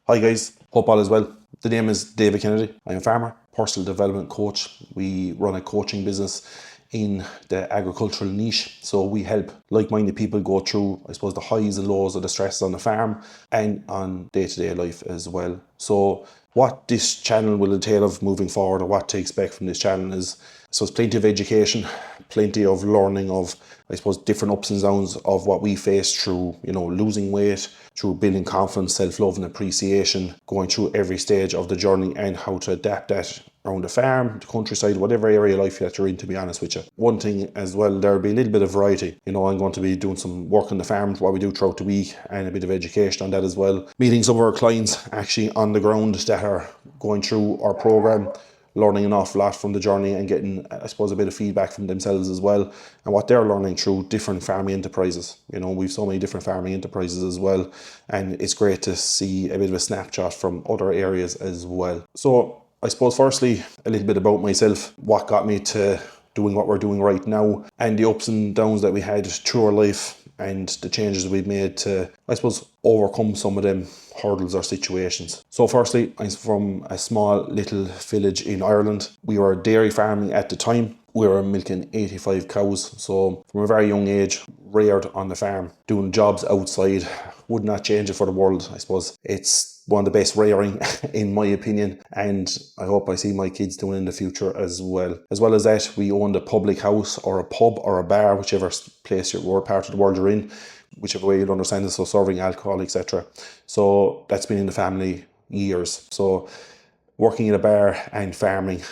Hi guys, hope all is well. The name is David Kennedy. I'm a farmer, personal development coach. We run a coaching business in the agricultural niche. So we help like-minded people go through, I suppose, the highs and lows of the stresses on the farm and on day-to-day life as well. So what this channel will entail of moving forward, or what to expect from this channel, is so it's plenty of education, plenty of learning of, I suppose, different ups and downs of what we face through, losing weight, through building confidence, self-love and appreciation, going through every stage of the journey and how to adapt that around the farm, the countryside, whatever area of life that you're in, to be honest with you. One thing as well, there'll be a little bit of variety. I'm going to be doing some work on the farm, what we do throughout the week, and a bit of education on that as well. Meeting some of our clients actually on the ground that are going through our program, learning an awful lot from the journey and getting, I suppose, a bit of feedback from themselves as well and what they're learning through different farming enterprises. We've so many different farming enterprises as well, and it's great to see a bit of a snapshot from other areas as well. So I suppose firstly, a little bit about myself, what got me to doing what we're doing right now, and the ups and downs that we had through our life and the changes we've made to, I suppose, overcome some of them hurdles or situations. So firstly, I'm from a small little village in Ireland. We were dairy farming at the time. We were milking 85 cows. So from a very young age, reared on the farm, doing jobs outside. Would not change it for the world. I suppose it's one of the best rearing in my opinion, and I hope I see my kids doing in the future as well. As well as that, we owned a public house or a pub or a bar, whichever place you're, part of the world you're in, whichever way you'd understand it, so serving alcohol, etc. So that's been in the family years. So working in a bar and farming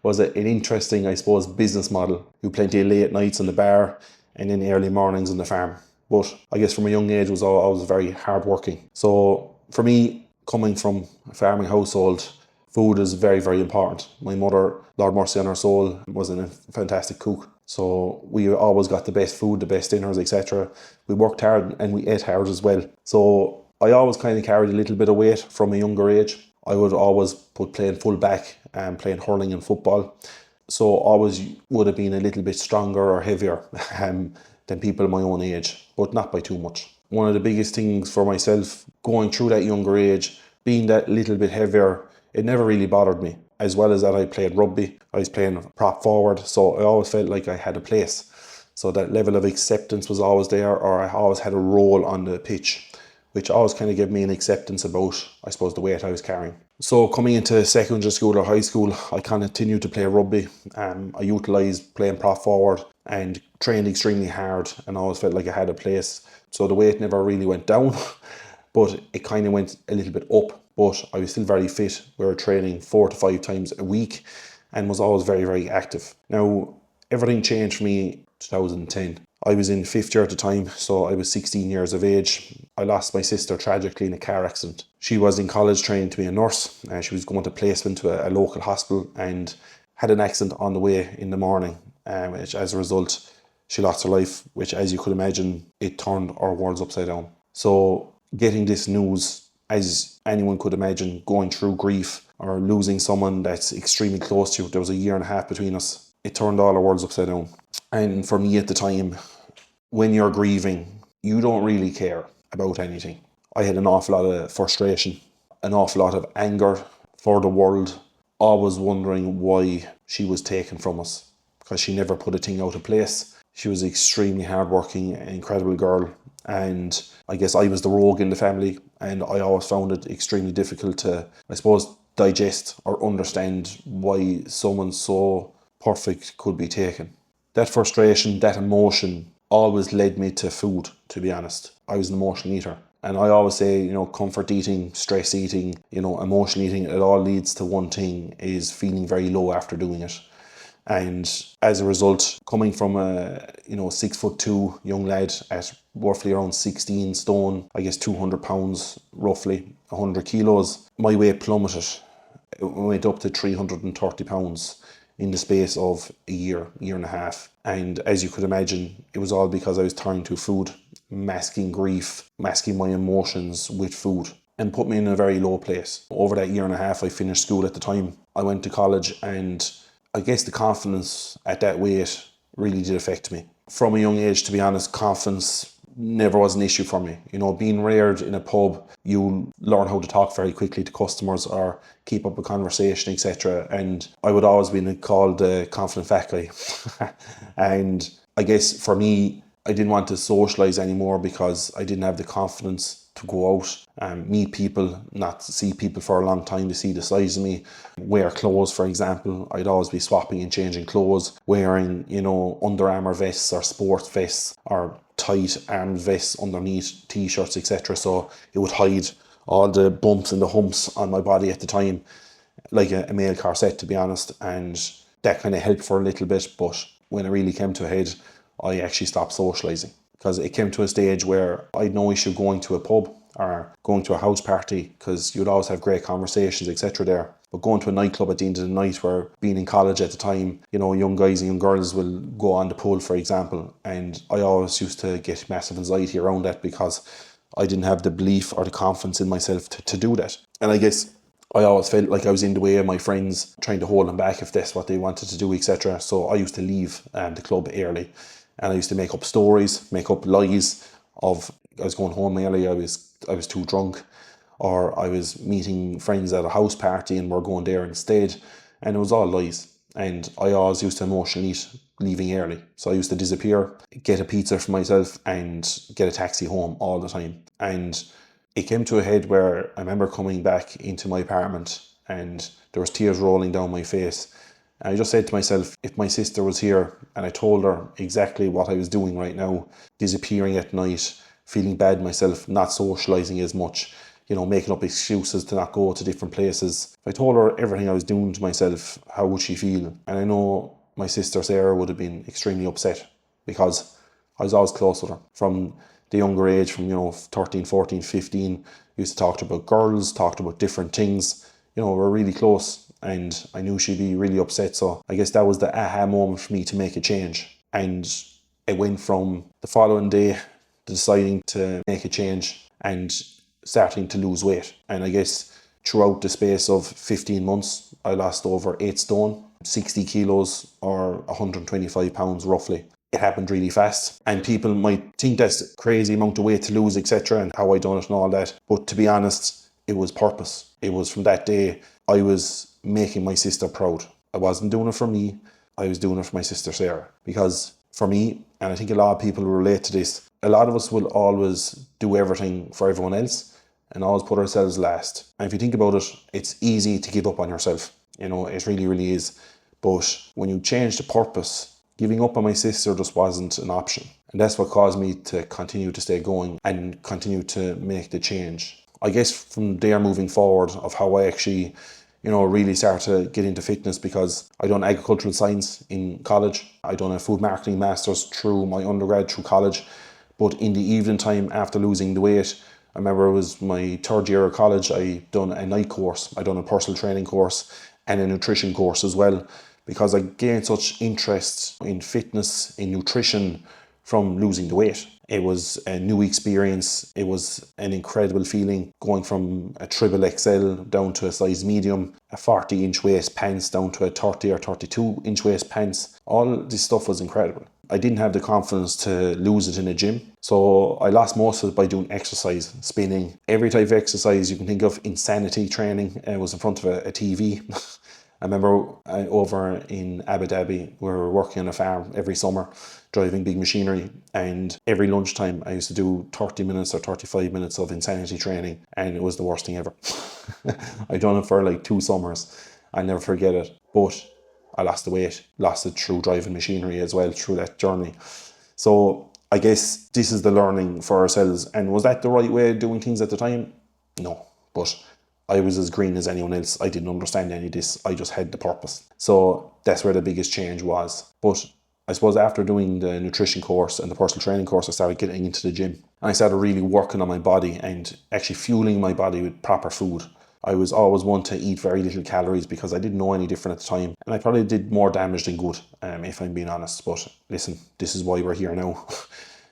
was an interesting, I suppose, business model. You plenty of late nights in the bar and then early mornings on the farm. But I guess from a young age was always very hard working. So for me, coming from a farming household, food is very, very important. My mother, Lord mercy on her soul, was a fantastic cook. So we always got the best food, the best dinners, etc. We worked hard and we ate hard as well. So I always kind of carried a little bit of weight from a younger age. I would always put playing full back and playing hurling and football. So always would have been a little bit stronger or heavier than people my own age, but not by too much. One of the biggest things for myself going through that younger age, being that little bit heavier, it never really bothered me. As well as that, I played rugby, I was playing prop forward, so I always felt like I had a place. So that level of acceptance was always there, or I always had a role on the pitch, which always kind of gave me an acceptance about, I suppose, the weight I was carrying. So coming into secondary school or high school, I continued to play rugby. I utilised playing prop forward and trained extremely hard, and always felt like I had a place. So the weight never really went down, but it kind of went a little bit up. But I was still very fit. We were training 4 to 5 times a week and was always very, very active. Now, everything changed for me in 2010. I was in 5th year at the time, so I was 16 years of age. I lost my sister tragically in a car accident. She was in college training to be a nurse, and she was going to placement to a local hospital and had an accident on the way in the morning, which as a result, she lost her life, which, as you could imagine, it turned our worlds upside down. So getting this news, as anyone could imagine, going through grief or losing someone that's extremely close to you, there was a year and a half between us, it turned all our worlds upside down. And for me at the time, when you're grieving, you don't really care about anything. I had an awful lot of frustration, an awful lot of anger for the world, always wondering why she was taken from us, because she never put a thing out of place. She was extremely hardworking, incredible girl, and I guess I was the rogue in the family, and I always found it extremely difficult to, I suppose, digest or understand why someone so perfect could be taken. That frustration, that emotion always led me to food, to be honest. I was an emotional eater. And I always say, comfort eating, stress eating, emotional eating, it all leads to one thing, is feeling very low after doing it. And as a result, coming from a 6'2" young lad at roughly around 16 stone, I guess 200 pounds, roughly 100 kilos, my weight plummeted. It went up to 330 pounds in the space of a year and a half. And as you could imagine, it was all because I was turning to food, masking grief, masking my emotions with food, and put me in a very low place. Over that year and a half, I finished school at the time. I went to college, and I guess the confidence at that weight really did affect me. From a young age, to be honest, confidence never was an issue for me. You know, being reared in a pub, you learn how to talk very quickly to customers or keep up a conversation, etc. And I would always be called the confident fat guy. And I guess for me, I didn't want to socialise anymore because I didn't have the confidence to go out and meet people, not see people for a long time to see the size of me. Wear clothes, for example. I'd always be swapping and changing clothes, wearing, you know, Under Armour vests or sports vests or tight armed vests underneath t-shirts, etc. So it would hide all the bumps and the humps on my body at the time, like a male corset, to be honest. And that kind of helped for a little bit, but when it really came to a head, I actually stopped socialising, because it came to a stage where I had no issue going to a pub or going to a house party, because you'd always have great conversations, etc. there. But going to a nightclub at the end of the night, where being in college at the time, you know, young guys and young girls will go on the pool, for example, and I always used to get massive anxiety around that because I didn't have the belief or the confidence in myself to do that. And I guess I always felt like I was in the way of my friends, trying to hold them back if that's what they wanted to do, etc. So I used to leave the club early, and I used to make up stories, make up lies of I was going home early, I was too drunk, or I was meeting friends at a house party and we're going there instead, and it was all lies. And I always used to emotionally eat leaving early. So I used to disappear, get a pizza for myself and get a taxi home all the time. And it came to a head where I remember coming back into my apartment and there was tears rolling down my face. And I just said to myself, if my sister was here and I told her exactly what I was doing right now, disappearing at night, feeling bad myself, not socialising as much, you know, making up excuses to not go to different places. If I told her everything I was doing to myself, how would she feel? And I know my sister Sarah would have been extremely upset, because I was always close with her. From the younger age, from, you know, 13, 14, 15, used to talk to her about girls, talked about different things. You know, we're really close, and I knew she'd be really upset. So I guess that was the aha moment for me to make a change. And it went from the following day to deciding to make a change and starting to lose weight. And I guess throughout the space of 15 months, I lost over 8 stone, 60 kilos or 125 pounds roughly. It happened really fast, and people might think that's a crazy amount of weight to lose, etc., and how I done it and all that. But to be honest, it was purpose. It was from that day I was making my sister proud. I wasn't doing it for me, I was doing it for my sister Sarah. Because for me, and I think a lot of people will relate to this, a lot of us will always do everything for everyone else and always put ourselves last. And if you think about it, it's easy to give up on yourself. You know, it really, really is. But when you change the purpose, giving up on my sister just wasn't an option. And that's what caused me to continue to stay going and continue to make the change. I guess from there moving forward of how I actually, you know, really started to get into fitness, because I done agricultural science in college. I done a food marketing master's through my undergrad, through college. But in the evening time after losing the weight, I remember it was my third year of college, I done a night course. I done a personal training course and a nutrition course as well, because I gained such interest in fitness, in nutrition, from losing the weight. It was a new experience. It was an incredible feeling, going from a triple XL down to a size medium, a 40-inch waist pants down to a 30 or 32-inch waist pants. All this stuff was incredible. I didn't have the confidence to lose it in a gym, so I lost most of it by doing exercise, spinning, every type of exercise you can think of. Insanity training. It was in front of a TV. I remember over in Abu Dhabi, we were working on a farm every summer, driving big machinery, and every lunchtime I used to do 30 minutes or 35 minutes of insanity training, and it was the worst thing ever. I'd done it for like 2 summers. I'll never forget it. But I lost the weight, lost it through driving machinery as well, through that journey. So I guess this is the learning for ourselves. And was that the right way of doing things at the time? No, but I was as green as anyone else. I didn't understand any of this. I just had the purpose. So that's where the biggest change was. But I suppose after doing the nutrition course and the personal training course, I started getting into the gym. And I started really working on my body and actually fueling my body with proper food. I was always one to eat very little calories because I didn't know any different at the time. And I probably did more damage than good, if I'm being honest. But listen, this is why we're here now.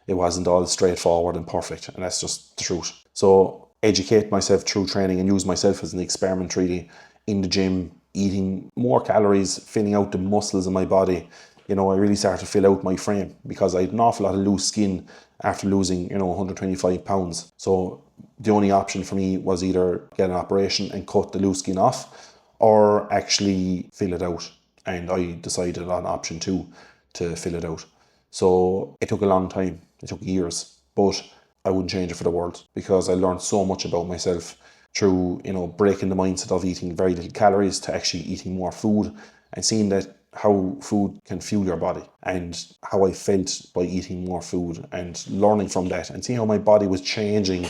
It wasn't all straightforward and perfect, and that's just the truth. So educate myself through training and use myself as an experiment really in the gym, eating more calories, filling out the muscles in my body. You know, I really started to fill out my frame because I had an awful lot of loose skin after losing, 125 pounds. So the only option for me was either get an operation and cut the loose skin off, or actually fill it out. And I decided on option 2, to fill it out. So it took a long time, it took years, but I wouldn't change it for the world, because I learned so much about myself through, breaking the mindset of eating very little calories to actually eating more food, and seeing that how food can fuel your body, and how I felt by eating more food, and learning from that, and seeing how my body was changing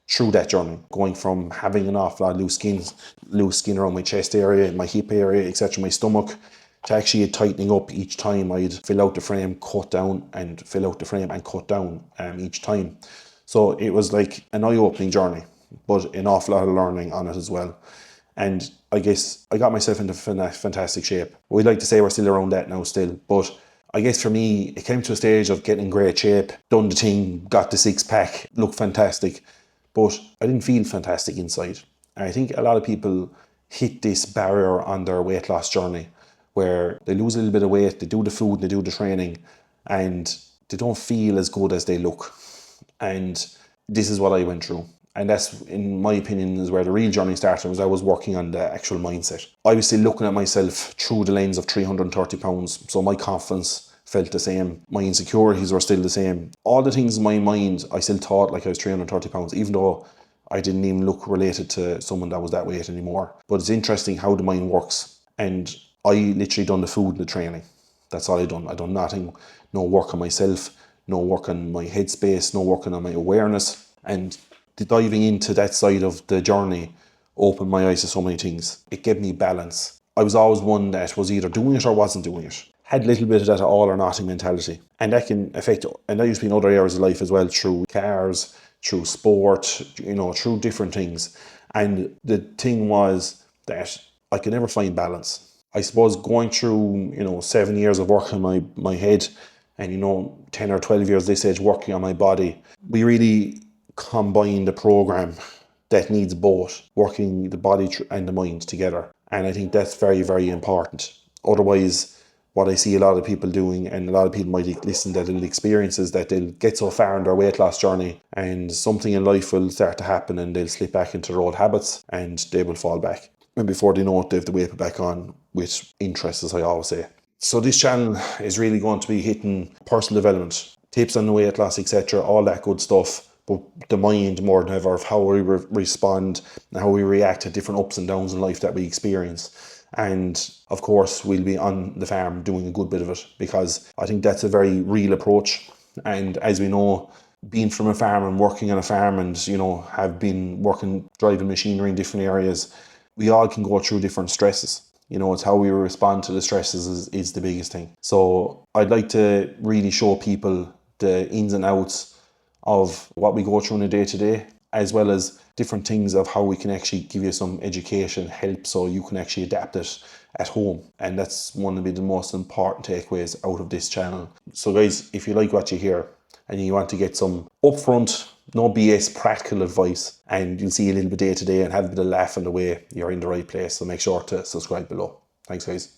through that journey, going from having an awful lot of loose skin around my chest area, my hip area, etc., my stomach, to actually tightening up each time I'd fill out the frame, cut down, and fill out the frame and cut down each time. So it was like an eye-opening journey, but an awful lot of learning on it as well. And I guess I got myself into fantastic shape. We'd like to say we're still around that now still, but I guess for me, it came to a stage of getting in great shape, done the thing, got the six pack, looked fantastic, but I didn't feel fantastic inside. And I think a lot of people hit this barrier on their weight loss journey, where they lose a little bit of weight, they do the food, they do the training, and they don't feel as good as they look. And this is what I went through. And that's, in my opinion, is where the real journey started, was I was working on the actual mindset. I was still looking at myself through the lens of 330 pounds. So my confidence felt the same. My insecurities were still the same. All the things in my mind, I still thought like I was 330 pounds, even though I didn't even look related to someone that was that weight anymore. But it's interesting how the mind works. And I literally done the food and the training. That's all I done. I done nothing, no work on myself, no work on my headspace, no working on my awareness. And diving into that side of the journey opened my eyes to so many things. It gave me balance. I was always one that was either doing it or wasn't doing it. Had a little bit of that all or nothing mentality. And that can affect, and that used to be in other areas of life as well, through cars, through sport, through different things. And the thing was that I could never find balance. I suppose going through, 7 years of working on my head, and 10 or 12 years this age working on my body, we really combine the program that needs both, working the body and the mind together. And I think that's very, very important. Otherwise, what I see a lot of people doing, and a lot of people might listen that they'll experience, is that they'll get so far in their weight loss journey and something in life will start to happen and they'll slip back into their old habits and they will fall back. And before they know it, they have the weight back on with interest, as I always say. So this channel is really going to be hitting personal development, tips on the weight loss, etc., all that good stuff. But the mind more than ever, of how we respond and how we react to different ups and downs in life that we experience. And of course, we'll be on the farm doing a good bit of it, because I think that's a very real approach. And as we know, being from a farm and working on a farm, and have been working, driving machinery in different areas, we all can go through different stresses. It's how we respond to the stresses is the biggest thing. So I'd like to really show people the ins and outs of what we go through in a day-to-day, as well as different things of how we can actually give you some education, help, so you can actually adapt it at home. And that's one of the most important takeaways out of this channel. So guys, if you like what you hear and you want to get some upfront, no BS practical advice, and you'll see a little bit day to day and have a bit of laugh on the way, you're in the right place. So make sure to subscribe below. Thanks guys.